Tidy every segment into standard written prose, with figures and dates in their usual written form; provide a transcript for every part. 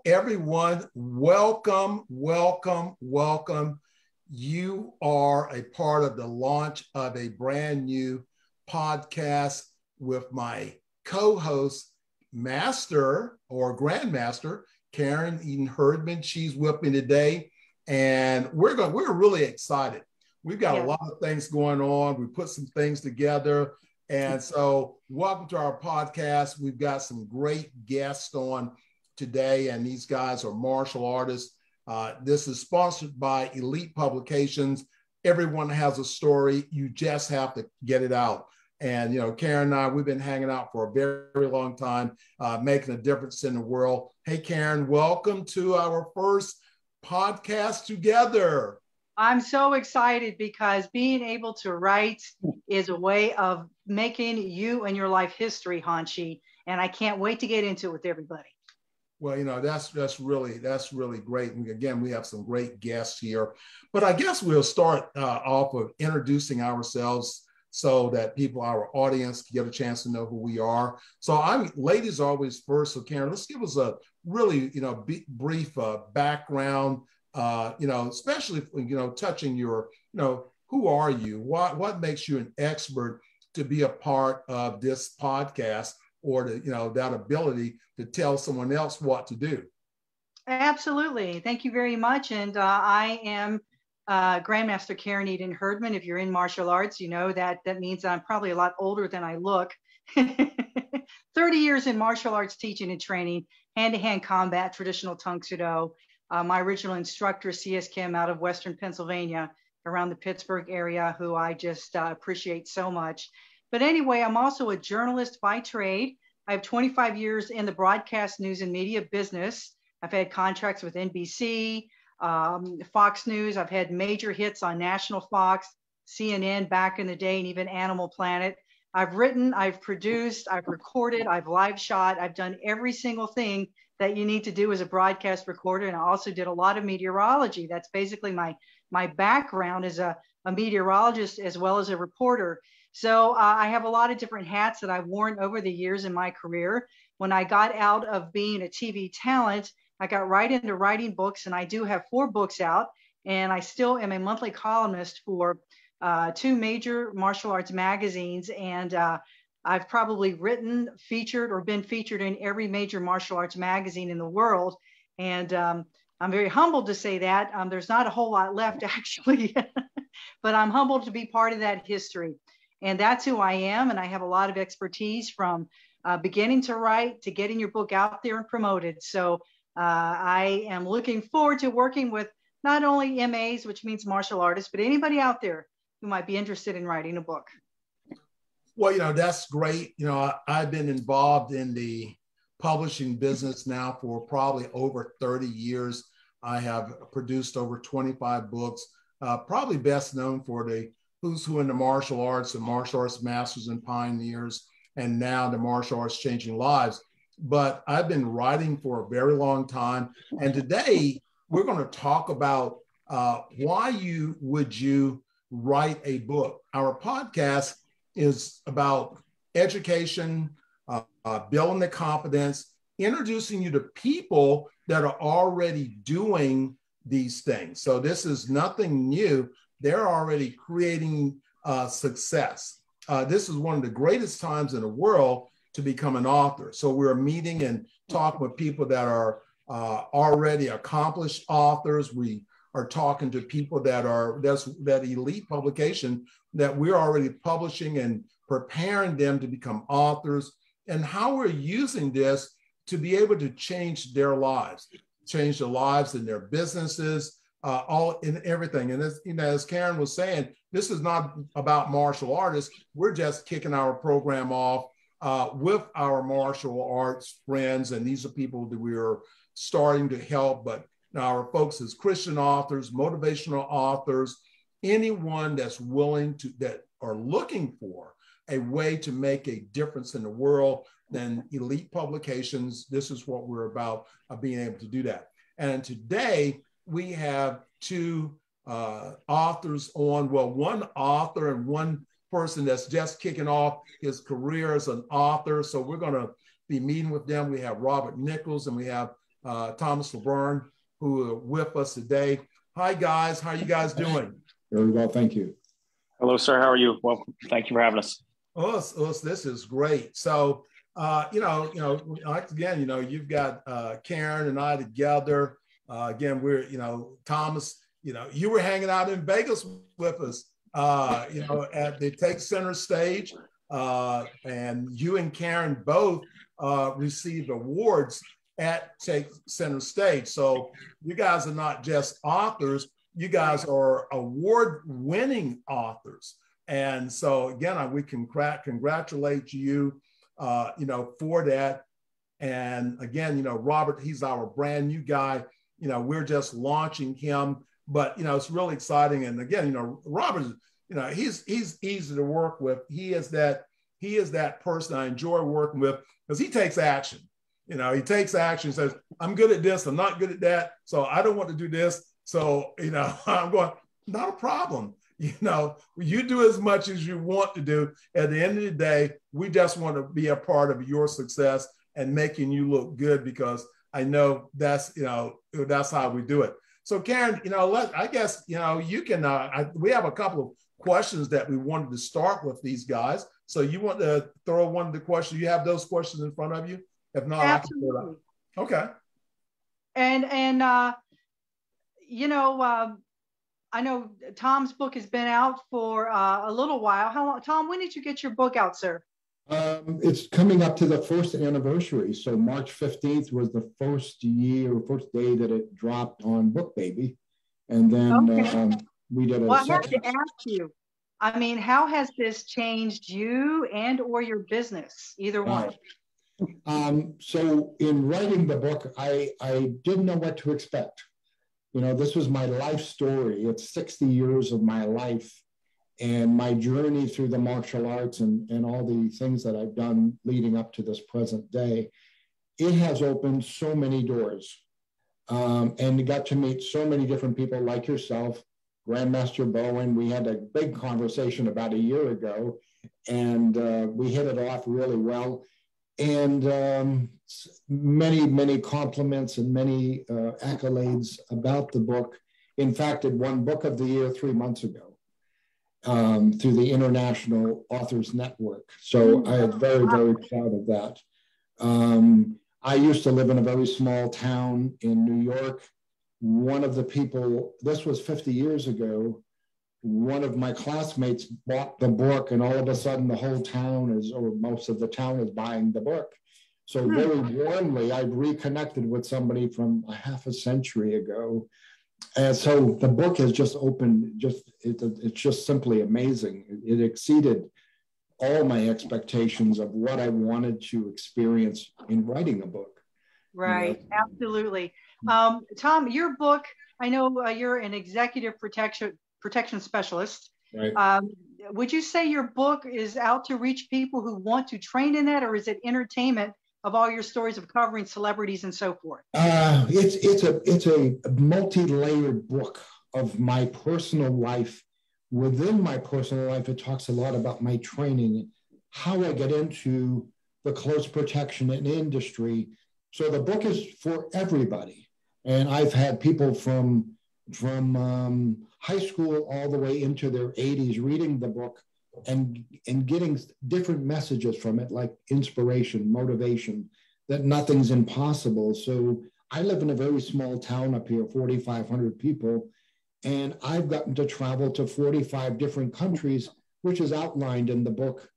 everyone. Welcome, welcome, welcome. You are a part of the launch of a brand new podcast with my co-host, Master or Grandmaster, Karen Eden Herdman. She's with me today, and we're really excited. We've got a lot of things going on. We put some things together. And so welcome to our podcast. We've got some great guests on today, and these guys are martial artists. This is sponsored by Elite Publications. Everyone has a story. You just have to get it out. And, you know, Karen and I, we've been hanging out for a very, very long time, making a difference in the world. Hey, Karen, welcome to our first podcast together. I'm so excited because being able to write is a way of making you and your life history, Hanshi, and I can't wait to get into it with everybody. Well, you know, that's really great. And again, we have some great guests here, but I guess we'll start off with introducing ourselves so that people, our audience, can get a chance to know who we are. So ladies always first. So Karen, let's give us a really, brief background. Especially, touching your, who are you? What makes you an expert to be a part of this podcast, or that ability to tell someone else what to do? Absolutely. Thank you very much. And I am Grandmaster Karen Eden Herdman. If you're in martial arts, you know that means I'm probably a lot older than I look. 30 years in martial arts teaching and training, hand-to-hand combat, traditional Tang Soo Do. My original instructor, C.S. Kim, out of Western Pennsylvania, around the Pittsburgh area, who I just appreciate so much. But anyway, I'm also a journalist by trade. I have 25 years in the broadcast news and media business. I've had contracts with NBC, Fox News. I've had major hits on National Fox, CNN back in the day, and even Animal Planet. I've written, I've produced, I've recorded, I've live shot. I've done every single thing that you need to do as a broadcast recorder. And I also did a lot of meteorology. That's basically my background as a meteorologist as well as a reporter. So I have a lot of different hats that I've worn over the years in my career. When I got out of being a TV talent, I got right into writing books, and I do have 4 books out, and I still am a monthly columnist for 2 major martial arts magazines. And I've probably written, featured, or been featured in every major martial arts magazine in the world. And I'm very humbled to say that. There's not a whole lot left, actually, but I'm humbled to be part of that history. And that's who I am. And I have a lot of expertise from beginning to write to getting your book out there and promoted. So I am looking forward to working with not only MAs, which means martial artists, but anybody out there who might be interested in writing a book. Well, that's great. I've been involved in the publishing business now for probably over 30 years. I have produced over 25 books, probably best known for the Who's Who in the Martial Arts and Martial Arts Masters and Pioneers, and now the Martial Arts Changing Lives. But I've been writing for a very long time. And today we're going to talk about why would you write a book. Our podcast is about education, building the confidence, introducing you to people that are already doing these things. So this is nothing new. They're already creating success. This is one of the greatest times in the world to become an author. So we're meeting and talking with people that are already accomplished authors. We are talking to people that elite publication that we're already publishing and preparing them to become authors, and how we're using this to be able to change their lives, change the lives in their businesses, all in everything. And as Karen was saying, this is not about martial artists. We're just kicking our program off with our martial arts friends, and these are people that we are starting to help. But our folks as Christian authors, motivational authors, anyone that's willing to, that are looking for a way to make a difference in the world, then Elite Publications, this is what we're about, being able to do that. And today we have 2 authors on, well, one author and one person that's just kicking off his career as an author. So we're going to be meeting with them. We have Robert Nichols and we have Thomas LeBurn, who are with us today. Hi, guys. How are you guys doing? Very well, thank you. Hello, sir. How are you? Well, thank you for having us. This is great. So, like again, you've got Karen and I together. Again, we're, Thomas, you were hanging out in Vegas with us, at the Take Center stage, and you and Karen both received awards at Take Center stage. So you guys are not just authors, you guys are award-winning authors. And so again, we can congratulate you, for that. And again, Robert, he's our brand new guy. We're just launching him, but it's really exciting. And again, Robert, he's easy to work with. He is that person I enjoy working with because he takes action. He takes action, says, I'm good at this, I'm not good at that, so I don't want to do this. So, I'm going, not a problem. You do as much as you want to do. At the end of the day, we just want to be a part of your success and making you look good, because I know that's how we do it. So Karen, I guess, you can, we have a couple of questions that we wanted to start with these guys. So you want to throw one of the questions, you have those questions in front of you? If not, absolutely. I can throw it out. Okay. And I know Tom's book has been out for a little while. How long, Tom, when did you get your book out, sir? It's coming up to the first anniversary. So March 15th was the first day that it dropped on BookBaby. And then we did a Well, I have to ask you, how has this changed you and or your business? Either one. So in writing the book, I didn't know what to expect. This was my life story. It's 60 years of my life and my journey through the martial arts and all the things that I've done leading up to this present day. It has opened so many doors, and got to meet so many different people like yourself, Grandmaster Bowen. We had a big conversation about a year ago, and we hit it off really well. And many, many compliments and many accolades about the book. In fact, it won Book of the Year 3 months ago through the International Authors Network. So I am very, very proud of that. I used to live in a very small town in New York. One of the people, this was 50 years ago, one of my classmates bought the book, and all of a sudden the whole town or most of the town is buying the book. So very warmly, I've reconnected with somebody from a half a century ago. And so the book has just opened, it's just simply amazing. It exceeded all my expectations of what I wanted to experience in writing a book. Right, absolutely. Tom, your book, I know you're an executive protection specialist. Right. Would you say your book is out to reach people who want to train in that, or is it entertainment of all your stories of covering celebrities and so forth? It's a multi-layered book of my personal life. Within my personal life, it talks a lot about my training, how I get into the close protection industry. So the book is for everybody. And I've had people from high school all the way into their 80s reading the book and getting different messages from it, like inspiration, motivation, that nothing's impossible. So I live in a very small town up here, 4,500 people, and I've gotten to travel to 45 different countries, which is outlined in the book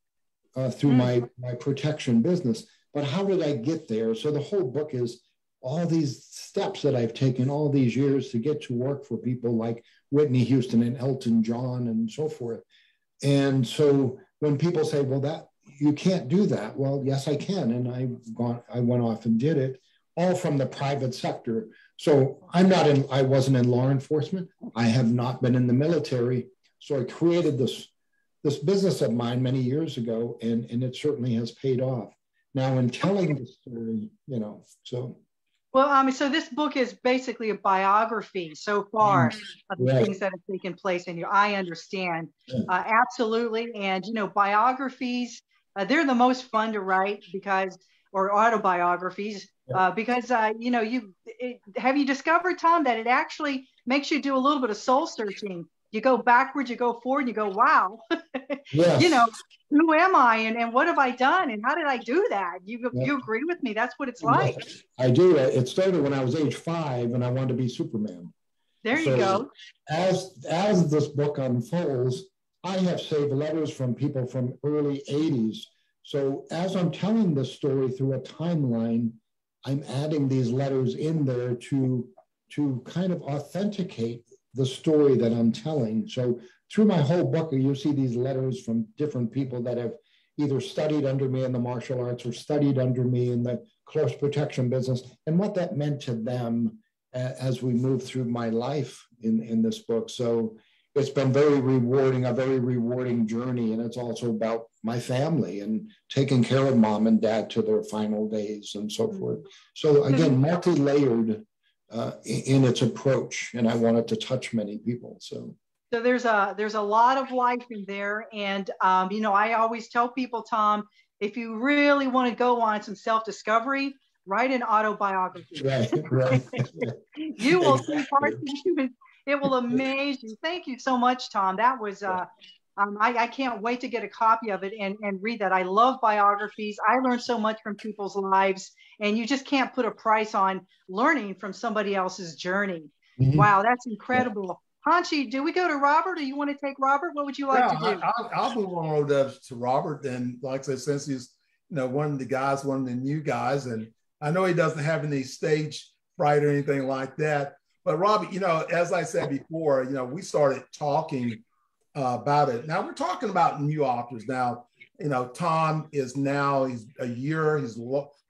through my protection business. But how did I get there? So the whole book is all these steps that I've taken all these years to get to work for people like Whitney Houston and Elton John and so forth. And so when people say, well, that you can't do that. Well, yes, I can. And I went off and did it, all from the private sector. So I wasn't in law enforcement. I have not been in the military. So I created this business of mine many years ago, and it certainly has paid off. Now in telling the story, so. Well, so this book is basically a biography so far of the things that have taken place in you. I understand. Absolutely. And, biographies, they're the most fun to write or autobiographies, because you know, have you discovered, Tom, that it actually makes you do a little bit of soul searching. You go backwards, you go forward, and you go, wow, Yes. you know, who am I, and what have I done, and how did I do that? You agree with me? That's what it's like. Yes, I do. It started when I was age 5, and I wanted to be Superman. There you go. As this book unfolds, I have saved letters from people from early 80s. So as I'm telling this story through a timeline, I'm adding these letters in there to kind of authenticate the story that I'm telling. So through my whole book, you see these letters from different people that have either studied under me in the martial arts or studied under me in the close protection business, and what that meant to them as we move through my life in this book. So it's been very rewarding, a very rewarding journey. And it's also about my family and taking care of mom and dad to their final days and so forth. So again, multi-layered in its approach. And I wanted to touch many people. So there's a lot of life in there. And, you know, I always tell people, Tom, if you really want to go on some self-discovery, write an autobiography. Right. You will see parts of you. It will amaze you. Thank you so much, Tom. That was, I can't wait to get a copy of it and read that. I love biographies. I learn so much from people's lives, and you just can't put a price on learning from somebody else's journey. Mm-hmm. Wow, that's incredible. Hanshi, do we go to Robert, or you want to take Robert? What would you like to do? I'll move on over to Robert. And like I said, since he's, you know, one of the new guys, and I know he doesn't have any stage fright or anything like that. But Robbie, you know, as I said before, you know, we started talking about it. Now we're talking about new authors. Now, you know, Tom is now, he's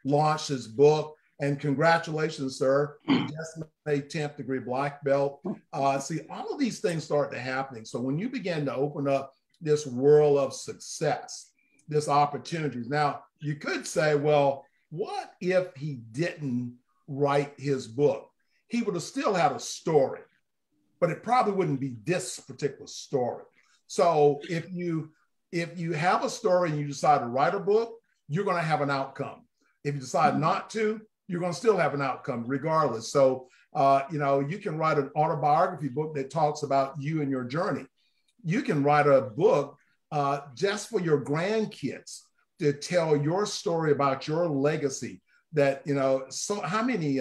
launched his book, and congratulations, sir. You just made 10th degree black belt. See, all of these things start to happening. So when you begin to open up this world of success, this opportunities, now you could say, well, what if he didn't write his book? He would have still had a story, but it probably wouldn't be this particular story. So if you have a story and you decide to write a book, you're going to have an outcome. If you decide not to, you're going to still have an outcome regardless. So, you know, you can write an autobiography book that talks about you and your journey. You can write a book just for your grandkids to tell your story about your legacy. That, you know, so how many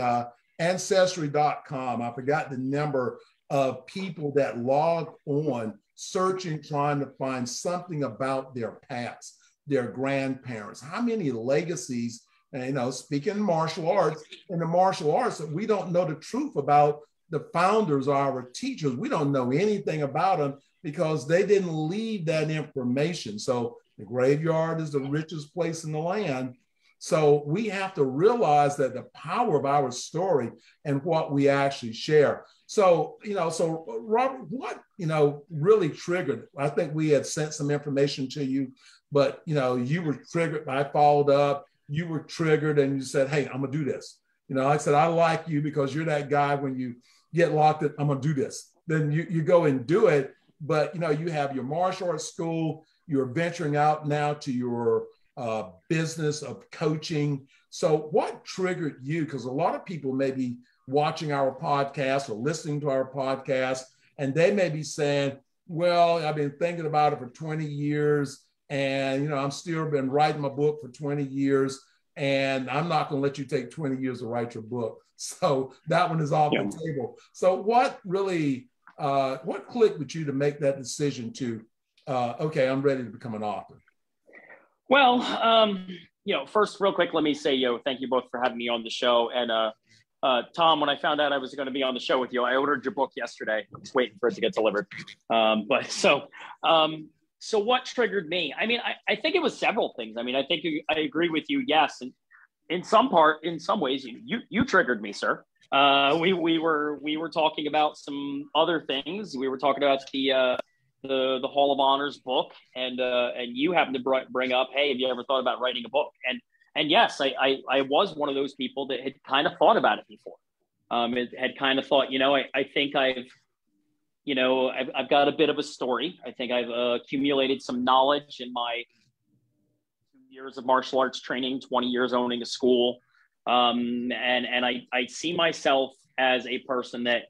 Ancestry.com, I forgot the number of people that log on searching, trying to find something about their past, their grandparents. How many legacies, and, you know, speaking martial arts, in the martial arts, that we don't know the truth about the founders or our teachers. We don't know anything about them because they didn't leave that information. So the graveyard is the richest place in the land. So we have to realize that the power of our story and what we actually share. So, you know, so Robert, what, you know, really triggered, I think we had sent some information to you, but, you know, you were triggered. I followed up, you were triggered, and you said, hey, I'm gonna do this. You know, I said, I like you because you're that guy when you get locked in, I'm gonna do this. Then you go and do it. But, you know, you have your martial arts school, you're venturing out now to your business of coaching. So what triggered you? Because a lot of people may be watching our podcast or listening to our podcast, and they may be saying, well, I've been thinking about it for 20 years, and, you know, I'm still been writing my book for 20 years, and I'm not going to let you take 20 years to write your book. So that one is off the table. So what really, what clicked with you to make that decision to, okay, I'm ready to become an author? Well, you know, first, real quick, let me say, thank you both for having me on the show. And Tom, when I found out I was going to be on the show with you, I ordered your book yesterday. I'm just waiting for it to get delivered. So what triggered me? I mean, I think it was several things. I mean, I think I agree with you. Yes, and in some ways, you triggered me, sir. We were talking about some other things. We were talking about the Hall of Honors book, and you happened to bring up, hey, have you ever thought about writing a book? And yes, I was one of those people that had kind of thought about it before. It had kind of thought, you know, I think I've got a bit of a story. I think I've accumulated some knowledge in my 2 years of martial arts training, 20 years owning a school. And I see myself as a person that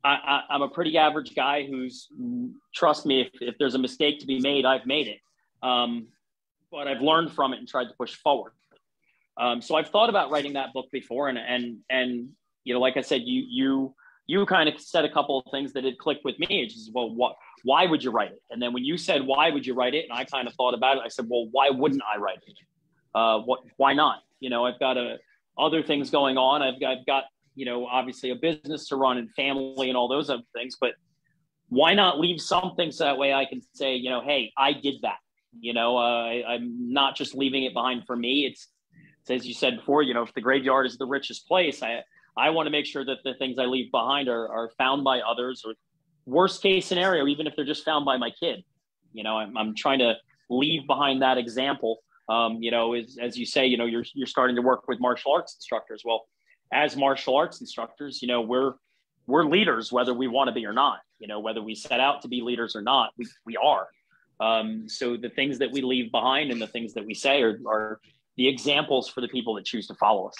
I'm a pretty average guy who's, trust me, if there's a mistake to be made, I've made it. But I've learned from it and tried to push forward. So I've thought about writing that book before, and you know, like I said, you kind of said a couple of things that had clicked with me. It's just, well, why would you write it? And then when you said, why would you write it? And I kind of thought about it. I said, well, why wouldn't I write it? Why not? You know, I've got other things going on. I've got, you know, obviously a business to run and family and all those other things, but why not leave something so that way I can say, you know, hey, I did that. You know, I'm not just leaving it behind for me. It's as you said before, you know, if the graveyard is the richest place, I want to make sure that the things I leave behind are found by others, or worst case scenario, even if they're just found by my kid. You know, I'm trying to leave behind that example. You know, as you say, you know, you're starting to work with martial arts instructors. Well, as martial arts instructors, you know, we're leaders, whether we want to be or not. You know, whether we set out to be leaders or not, we are. So the things that we leave behind and the things that we say are the examples for the people that choose to follow us.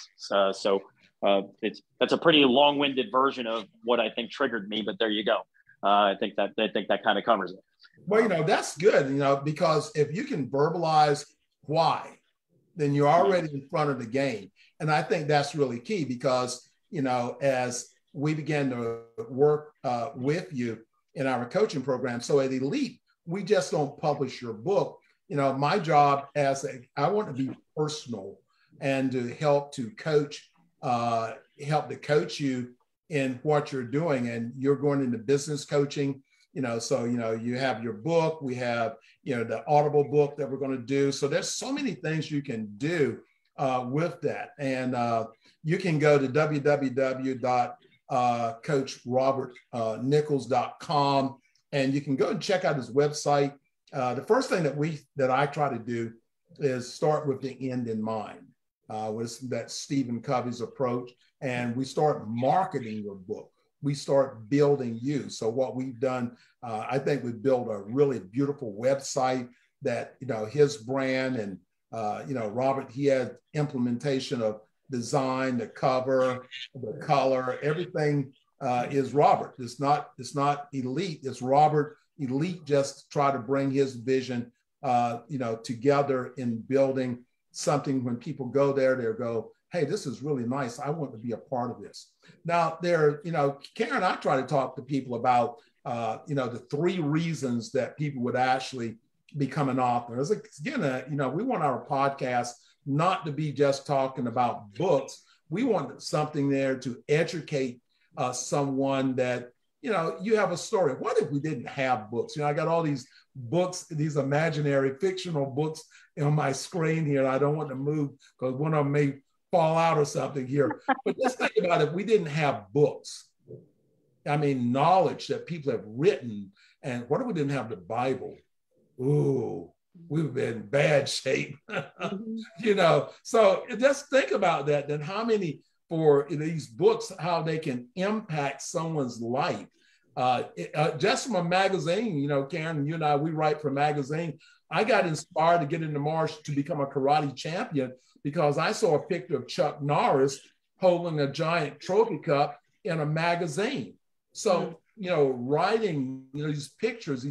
That's a pretty long-winded version of what I think triggered me, but there you go. I think that kind of covers it. Well, you know, that's good, you know, because if you can verbalize why, then you're already in front of the game. And I think that's really key because, you know, as we began to work with you in our coaching program, so at Elite, we just don't publish your book. You know, my job I want to be personal and to help to coach, help to coach you in what you're doing. And you're going into business coaching, you know, so, you know, you have your book, we have, you know, the Audible book that we're going to do. So there's so many things you can do with that. And you can go to www.coachrobertnichols.com and you can go and check out his website. The first thing that I try to do is start with the end in mind. That's Stephen Covey's approach. And we start marketing your book. We start building you. So what we've done, I think we've built a really beautiful website that, you know, his brand and, you know, Robert, he had implementation of design, the cover, the color, everything is Robert. It's not Elite, it's Robert. Elite just try to bring his vision, you know, together in building something. When people go there, they'll go, hey, this is really nice. I want to be a part of this. Now, you know, Karen, I try to talk to people about, you know, the 3 reasons that people would actually become an author. As again, you know, we want our podcast not to be just talking about books. We want something there to educate someone that, you know, you have a story. What if we didn't have books? You know, I got all these books, these imaginary fictional books on my screen here. I don't want to move because one of them may fall out or something here. But just think about it. We didn't have books. I mean, knowledge that people have written. And what if we didn't have the Bible? Ooh, we would be in bad shape. You know, so just think about that. Then how many for these books, how they can impact someone's life. Just from a magazine, you know, Karen, you and I, we write for a magazine. I got inspired to get into martial to become a karate champion because I saw a picture of Chuck Norris holding a giant trophy cup in a magazine. So, you know, writing, you know, these pictures,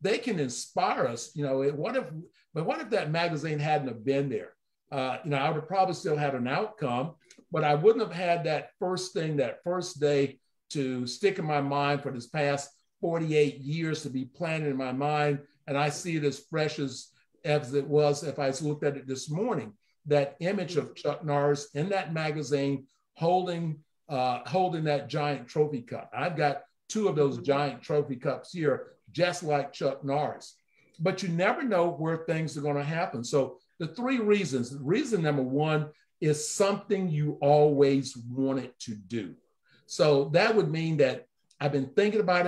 they can inspire us. You know, what if that magazine hadn't have been there? You know, I would have probably still had an outcome, but I wouldn't have had that first day to stick in my mind for this past 48 years to be planted in my mind. And I see it as fresh as it was if I looked at it this morning. That image of Chuck Norris in that magazine holding that giant trophy cup. I've got 2 of those giant trophy cups here, just like Chuck Norris. But you never know where things are going to happen. So the 3 reasons. Reason number 1 is something you always wanted to do. So that would mean that I've been thinking about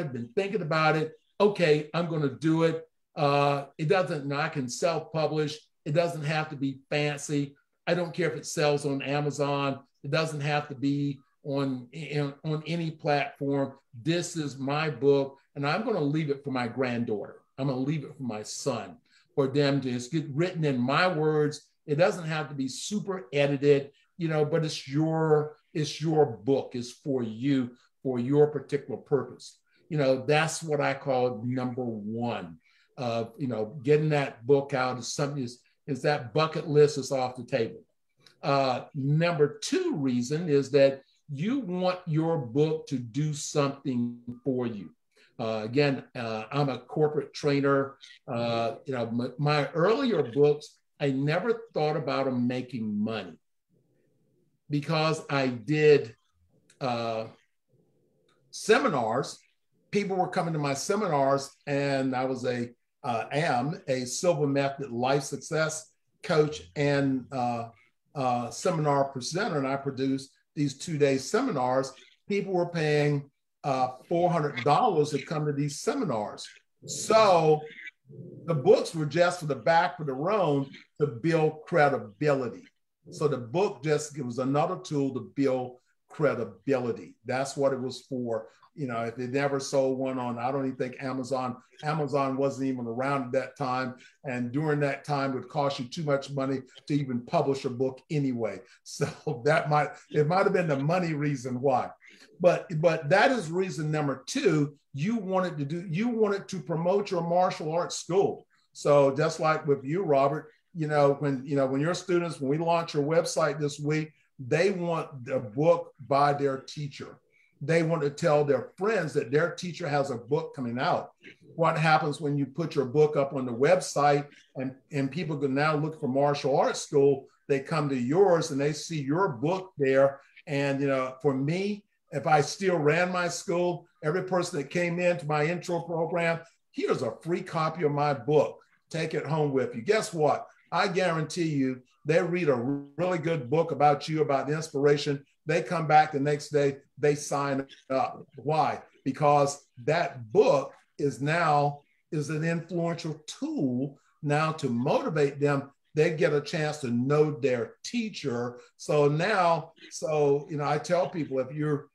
it. Okay, I'm going to do it. It doesn't, I can self-publish. It doesn't have to be fancy. I don't care if it sells on Amazon. It doesn't have to be on any platform. This is my book, and I'm going to leave it for my granddaughter. I'm going to leave it for my son, for them to just get written in my words. It doesn't have to be super edited. but it's your book. It's for you, for your particular purpose. That's what I call number one. Getting that book out is something is that bucket list is off the table. Number two reason is that you want your book to do something for you. Again, I'm a corporate trainer. My earlier books, I never thought about them making money because I did seminars. People were coming to my seminars, and I am a Silver Method life success coach and seminar presenter, and I produced these 2-day seminars. People were paying $400 to come to these seminars. So the books were just for the back of the room to build credibility. So the book it was another tool to build credibility. That's what it was for. If they never sold one on, I don't even think Amazon wasn't even around at that time. And during that time, it would cost you too much money to even publish a book anyway. So it might have been the money reason why. But that is reason number two. You wanted to promote your martial arts school. So just like with you, Robert, when your students, when we launch your website this week, they want a book by their teacher. They want to tell their friends that their teacher has a book coming out. What happens when you put your book up on the website and people can now look for martial arts school, they come to yours and they see your book there. And, for me, if I still ran my school, every person that came into my intro program, here's a free copy of my book. Take it home with you. Guess what? I guarantee you, they read a really good book about you, about the inspiration. They come back the next day, they sign up. Why? Because that book is an influential tool now to motivate them. They get a chance to know their teacher. So I tell people, if you're,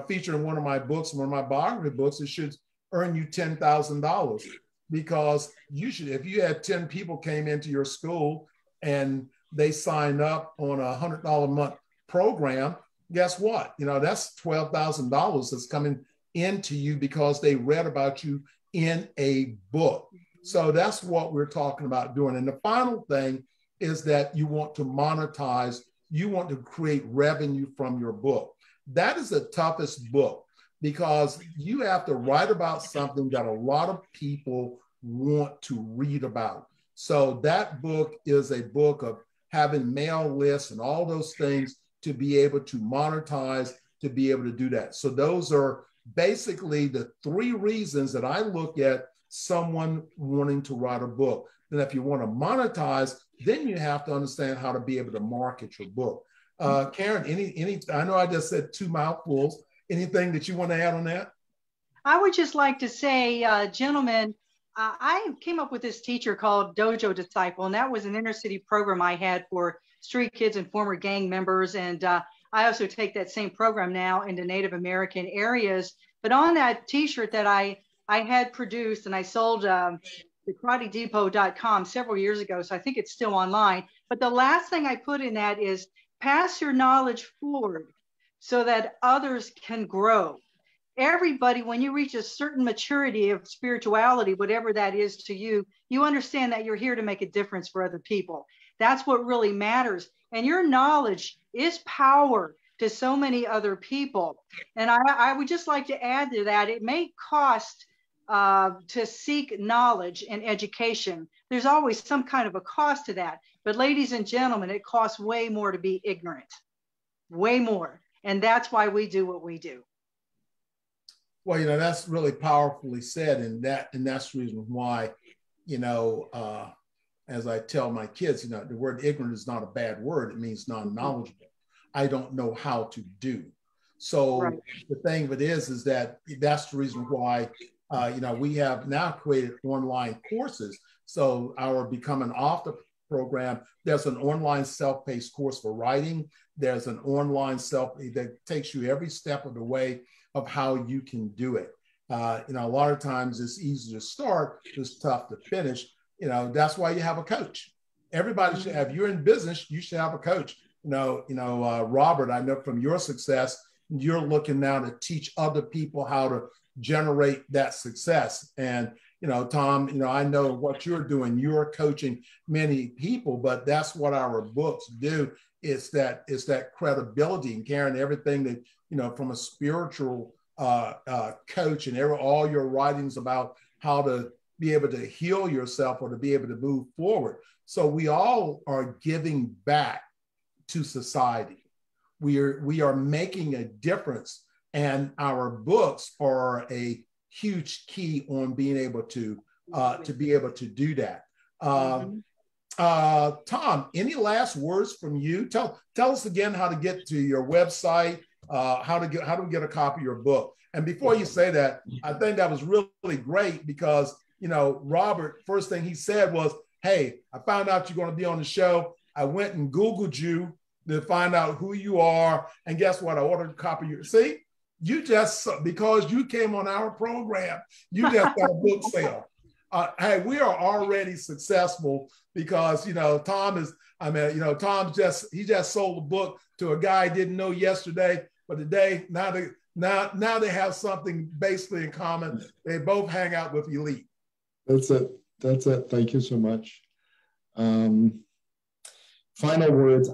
featured in one of my books, one of my biography books, it should earn you $10,000 because if you had 10 people came into your school and they sign up on a $100 a month program, guess what? That's $12,000 that's coming into you because they read about you in a book. So that's what we're talking about doing. And the final thing is that you want to monetize, you want to create revenue from your book. That is the toughest book because you have to write about something that a lot of people want to read about. So that book is a book of having mail lists and all those things to be able to monetize, to be able to do that. So those are basically the three reasons that I look at someone wanting to write a book. Then if you want to monetize, then you have to understand how to be able to market your book. Karen, I know I just said 2 mouthfuls. Anything that you want to add on that? I would just like to say, gentlemen, I came up with this teacher called Dojo Disciple, and that was an inner city program I had for street kids and former gang members. And I also take that same program now into Native American areas. But on that t-shirt that I had produced and I sold the KarateDepot.com several years ago, so I think it's still online. But the last thing I put in that is pass your knowledge forward so that others can grow. Everybody, when you reach a certain maturity of spirituality, whatever that is to you, you understand that you're here to make a difference for other people. That's what really matters. And your knowledge is power to so many other people. And I would just like to add to that, it may cost to seek knowledge and education. There's always some kind of a cost to that. But ladies and gentlemen, it costs way more to be ignorant, way more. And that's why we do what we do. Well, that's really powerfully said. And that's the reason why, as I tell my kids, the word ignorant is not a bad word. It means non-knowledgeable. I don't know how to do. So right. The thing of it is that that's the reason why, we have now created online courses. So our Become an Author program, there's an online self-paced course for writing. There's an online that takes you every step of the way of how you can do it. A lot of times it's easy to start, it's tough to finish. That's why you have a coach. Everybody should have, you're in business, you should have a coach. Robert, I know from your success, you're looking now to teach other people how to generate that success. And, Tom, I know what you're doing. You're coaching many people, but that's what our books do. It's that credibility and carrying everything that, from a spiritual coach and all your writings about how to be able to heal yourself or to be able to move forward. So we all are giving back to society. We are making a difference, and our books are a huge key on being able to be able to do that. Tom, any last words from you? Tell us again how to get to your website, how do we get a copy of your book? And before you say that, I think that was really great because, Robert, first thing he said was, hey, I found out you're going to be on the show. I went and Googled you to find out who you are. And guess what? I ordered a copy of your, see, you just, because you came on our program, you just got a book sale. Hey, we are already successful because, Tom just sold a book to a guy I didn't know yesterday, but today, now they have something basically in common. They both hang out with elite. That's it. Thank you so much. Final words,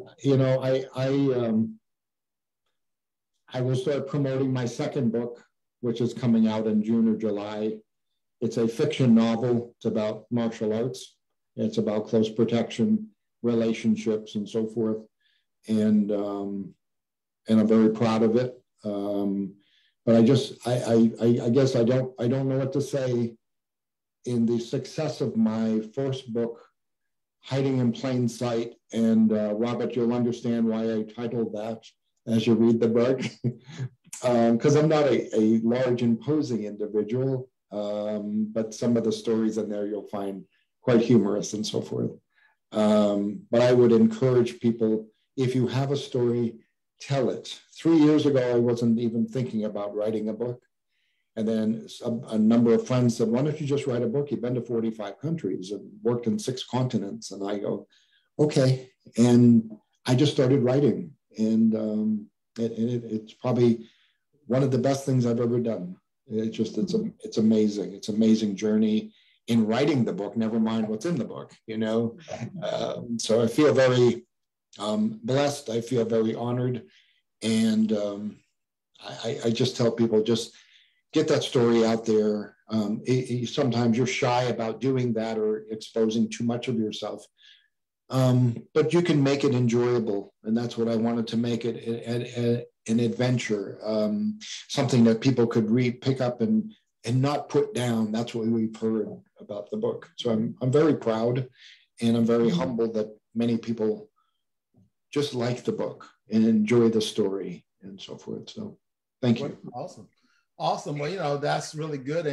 I will start promoting my second book, which is coming out in June or July. It's a fiction novel. It's about martial arts. It's about close protection, relationships, and so forth. And I'm very proud of it. But I guess I don't know what to say. In the success of my first book, Hiding in Plain Sight, and Robert, you'll understand why I titled that as you read the book, because I'm not a large, imposing individual, but some of the stories in there you'll find quite humorous and so forth. But I would encourage people, if you have a story, tell it. 3 years ago, I wasn't even thinking about writing a book. And then a number of friends said, why don't you just write a book? You've been to 45 countries and worked in 6 continents. And I go, okay. And I just started writing. And it's probably one of the best things I've ever done. It's amazing. It's an amazing journey in writing the book, never mind what's in the book, So I feel very blessed. I feel very honored. And I just tell people, just get that story out there. Sometimes you're shy about doing that or exposing too much of yourself. But you can make it enjoyable. And that's what I wanted to make it an adventure, something that people could read, pick up and not put down. That's what we've heard about the book. So I'm very proud, and I'm very humbled that many people just like the book and enjoy the story and so forth. So thank you. Awesome. Well, that's really good.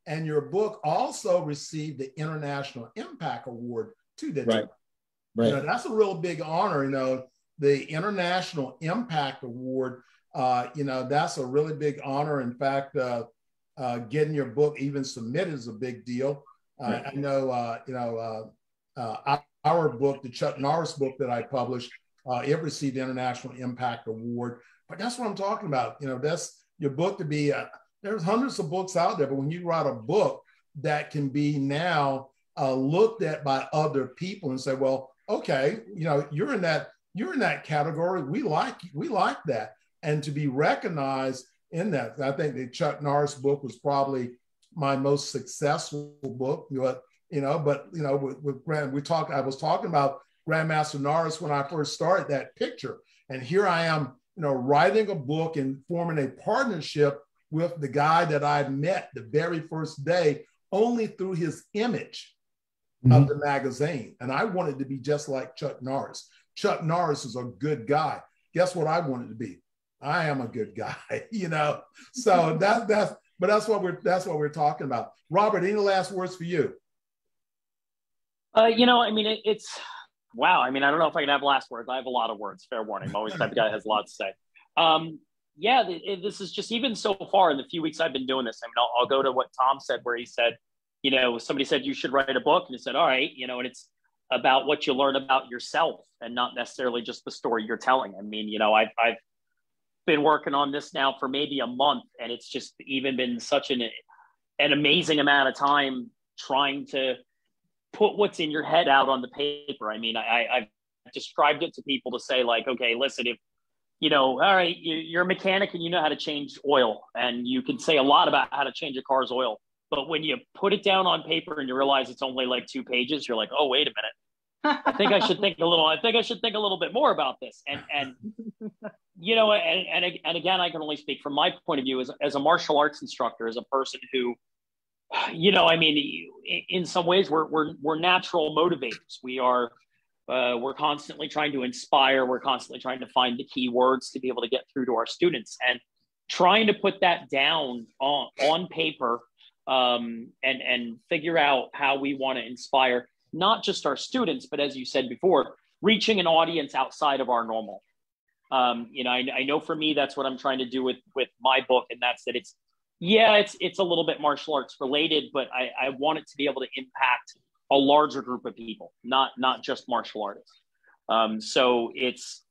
And your book also received the International Impact Award too, didn't it? Right. That's a real big honor. The International Impact Award, that's a really big honor. In fact, getting your book even submitted is a big deal. Right. I know, our book, the Chuck Norris book that I published, it received the International Impact Award. But that's what I'm talking about. That's your book to be, there's hundreds of books out there, but when you write a book that can be now looked at by other people and say, well, okay, you're in that category. We like that. And to be recognized in that, I think the Chuck Norris book was probably my most successful book, with Graham, I was talking about Grandmaster Norris when I first started that picture. And here I am, writing a book and forming a partnership with the guy that I met the very first day, only through his image of the magazine. And I wanted to be just like Chuck Norris. Chuck Norris is a good guy. Guess what I wanted to be? I am a good guy, So that's what we're talking about. Robert, any last words for you? It's wow. I don't know if I can have last words. I have a lot of words. Fair warning. I'm always the type of guy that has a lot to say. This is just, even so far in the few weeks I've been doing this. I'll go to what Tom said, where he said, somebody said you should write a book, and he said, all right, and it's about what you learn about yourself and not necessarily just the story you're telling. I mean, you know, I've been working on this now for maybe a month, and it's just even been such an amazing amount of time trying to put what's in your head out on the paper. I mean, I've described it to people to say, like, okay, listen, if, you know, all right, you're a mechanic and you know how to change oil, and you can say a lot about how to change a car's oil. But when you put it down on paper and you realize it's only like 2 pages, you're like, oh, wait a minute. I think I should think a little bit more about this. And you know, and again, I can only speak from my point of view as a martial arts instructor, as a person who, you know, I mean, in some ways we're natural motivators. We're constantly trying to inspire. We're constantly trying to find the key words to be able to get through to our students, and trying to put that down on paper, and figure out how we want to inspire not just our students, but as you said before, reaching an audience outside of our normal. You know, I know for me, that's what I'm trying to do with my book. And that's that it's a little bit martial arts related, but I want it to be able to impact a larger group of people, not just martial artists. So it's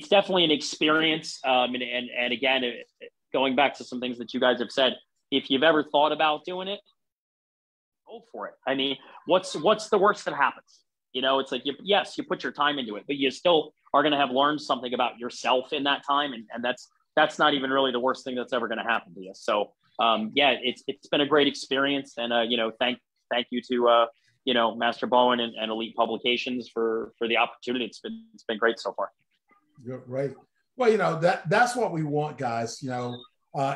definitely an experience. And again, going back to some things that you guys have said, if you've ever thought about doing it, go for it. I mean, what's the worst that happens? You know, it's like, you put your time into it, but you still are going to have learned something about yourself in that time. And that's not even really the worst thing that's ever going to happen to you. So, yeah, it's been a great experience. And, you know, thank you to, you know, Master Bowen and Elite Publications for the opportunity. It's been great so far. Right. Well, you know, that's what we want, guys. You know,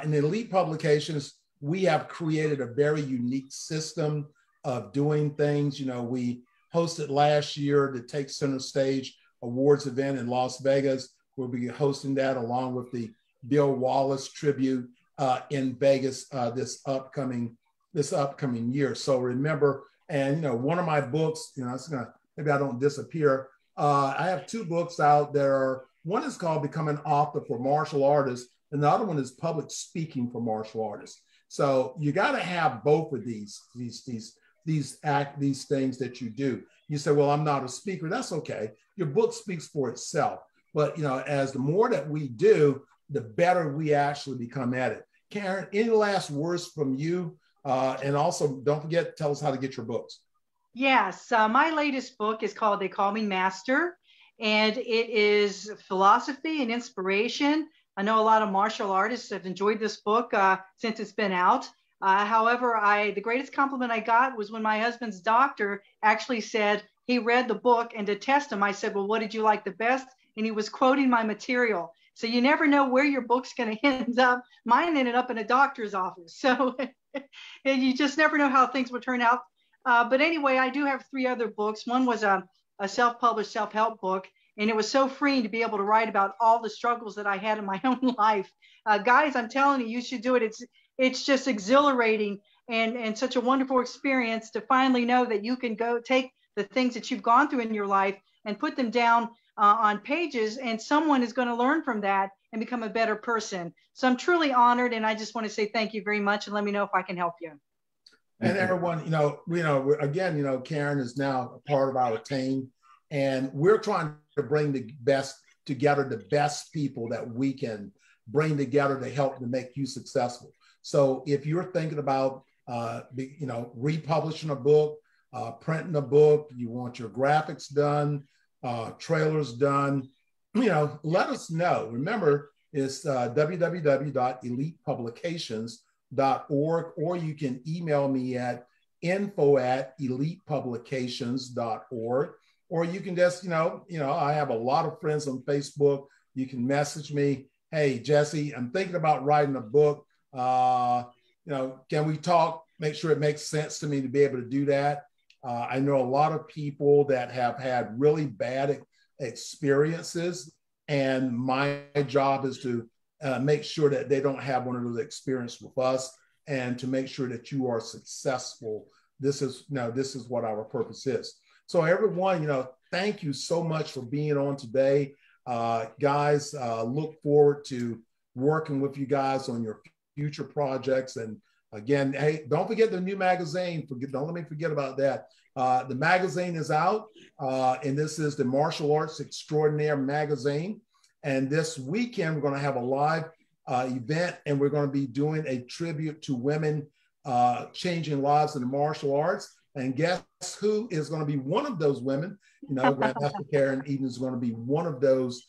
in Elite Publications, we have created a very unique system of doing things. You know, we hosted last year the Take Center Stage Awards event in Las Vegas. We'll be hosting that along with the Bill Wallace tribute in Vegas this upcoming year. So remember, and you know, one of my books, you know, it's gonna, maybe I don't disappear. I have 2 books out there. One is called Become an Author for Martial Artists, and the other one is Public Speaking for Martial Artists. So you got to have both of these things that you do. You say, well, I'm not a speaker. That's okay. Your book speaks for itself. But, you know, as the more that we do, the better we actually become at it. Karen, any last words from you? And also, don't forget, tell us how to get your books. Yes, my latest book is called They Call Me Master, and it is philosophy and inspiration. I know a lot of martial artists have enjoyed this book since it's been out. However, the greatest compliment I got was when my husband's doctor actually said he read the book, and to test him, I said, well, what did you like the best? And he was quoting my material. So you never know where your book's going to end up. Mine ended up in a doctor's office. So and you just never know how things will turn out. But anyway, I do have 3 other books. One was a self-published self-help book, and it was so freeing to be able to write about all the struggles that I had in my own life. Guys, I'm telling you, you should do it. It's just exhilarating and such a wonderful experience to finally know that you can go take the things that you've gone through in your life and put them down on pages, and someone is going to learn from that and become a better person. So I'm truly honored, and I just want to say thank you very much, and let me know if I can help you. And everyone, again, Karen is now a part of our team, and we're trying to bring the best people that we can bring together to help to make you successful. So if you're thinking about, republishing a book, printing a book, you want your graphics done, trailers done, let us know. Remember, it's www.elitepublications.org, or you can email me at info@elitepublications.org, or you can just, I have a lot of friends on Facebook. You can message me, hey, Jesse, I'm thinking about writing a book. Can we talk? Make sure it makes sense to me to be able to do that. I know a lot of people that have had really bad experiences, and my job is to make sure that they don't have one of those experiences with us, and to make sure that you are successful. This is what our purpose is. So everyone, thank you so much for being on today. Guys, look forward to working with you guys on your future projects. And Again, hey, don't forget the new magazine. Don't let me forget about that. The magazine is out, and this is the Martial Arts Extraordinaire magazine. And this weekend, we're going to have a live event, and we're going to be doing a tribute to women changing lives in the martial arts. And guess who is going to be one of those women? You know, Grandmaster Karen Eden is going to be one of those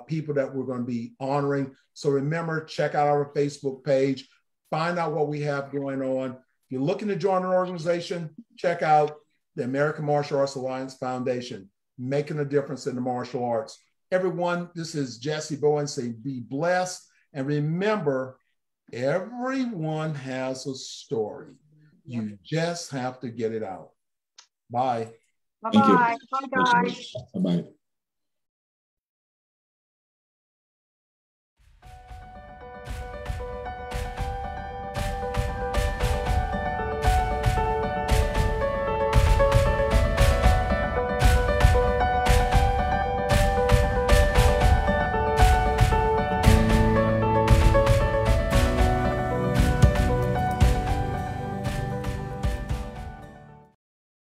people that we're going to be honoring. So remember, check out our Facebook page, find out what we have going on. If you're looking to join an organization, check out the American Martial Arts Alliance Foundation, making a difference in the martial arts. Everyone, this is Jesse Bowen saying be blessed. And remember, everyone has a story. You just have to get it out. Bye. Bye-bye. Bye, guys. Bye-bye.